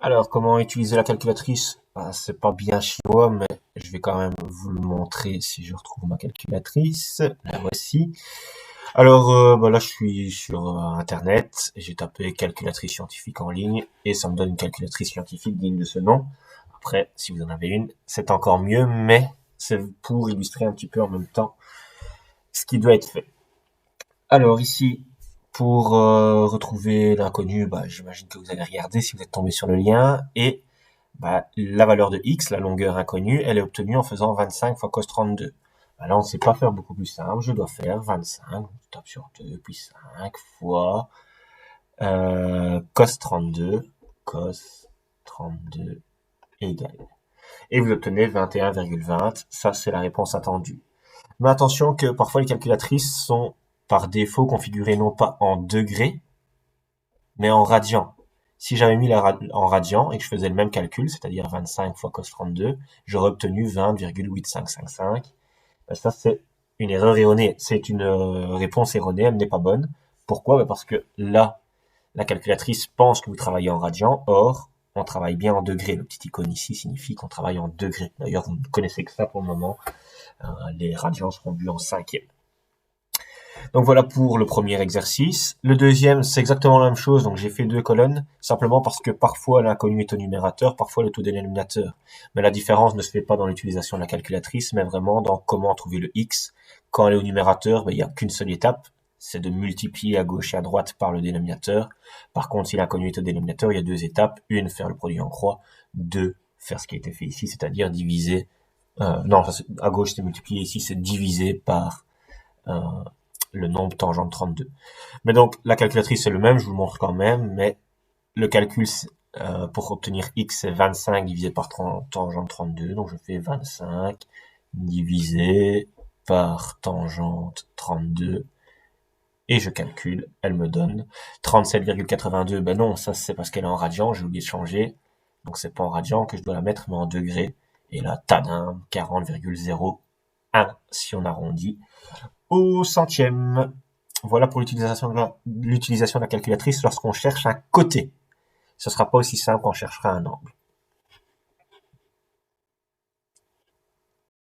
Alors, comment utiliser la calculatrice? C'est pas bien chinois, mais je vais quand même vous le montrer si je retrouve ma calculatrice. La voici. Alors, là, je suis sur Internet. J'ai tapé calculatrice scientifique en ligne et ça me donne une calculatrice scientifique digne de ce nom. Après, si vous en avez une, c'est encore mieux, mais c'est pour illustrer un petit peu en même temps ce qui doit être fait. Alors ici, pour retrouver l'inconnu, j'imagine que vous allez regarder si vous êtes tombé sur le lien et la valeur de x, la longueur inconnue, elle est obtenue en faisant 25 fois cos 32. Là, on ne sait pas faire beaucoup plus simple. Je dois faire 25, je tape sur 2, puis 5 fois cos 32, cos 32 égale. Et vous obtenez 21,20. Ça, c'est la réponse attendue. Mais attention que parfois les calculatrices sont par défaut configurées non pas en degrés, mais en radians. Si j'avais mis en radians et que je faisais le même calcul, c'est-à-dire 25 fois cos 32, j'aurais obtenu 20,8555. Ça, c'est une erreur erronée. C'est une réponse erronée, elle n'est pas bonne. Pourquoi? Parce que là, la calculatrice pense que vous travaillez en radians, or, on travaille bien en degrés. Le petit icône ici signifie qu'on travaille en degrés. D'ailleurs, vous ne connaissez que ça pour le moment. Les radians seront vus en cinquième. Donc voilà pour le premier exercice. Le deuxième, c'est exactement la même chose. Donc j'ai fait deux colonnes, simplement parce que parfois l'inconnu est au numérateur, parfois le taux dénominateur. Mais la différence ne se fait pas dans l'utilisation de la calculatrice, mais vraiment dans comment trouver le x. Quand elle est au numérateur, il n'y a qu'une seule étape, c'est de multiplier à gauche et à droite par le dénominateur. Par contre, si l'inconnu est au dénominateur, il y a deux étapes. Une, faire le produit en croix. Deux, faire ce qui a été fait ici, c'est-à-dire diviser. Non, à gauche c'est multiplier, ici c'est diviser par le nombre tangent 32. Mais donc, la calculatrice c'est le même, je vous le montre quand même, mais le calcul pour obtenir x, c'est 25 divisé par tangente 32, donc je fais 25 divisé par tangente 32, et je calcule, elle me donne 37,82, ben non, ça c'est parce qu'elle est en radian, j'ai oublié de changer, donc c'est pas en radian que je dois la mettre, mais en degrés, et là, tadam, 40,01 si on arrondit au centième. Voilà pour l'utilisation de la calculatrice lorsqu'on cherche un côté. Ce sera pas aussi simple qu'on cherchera un angle.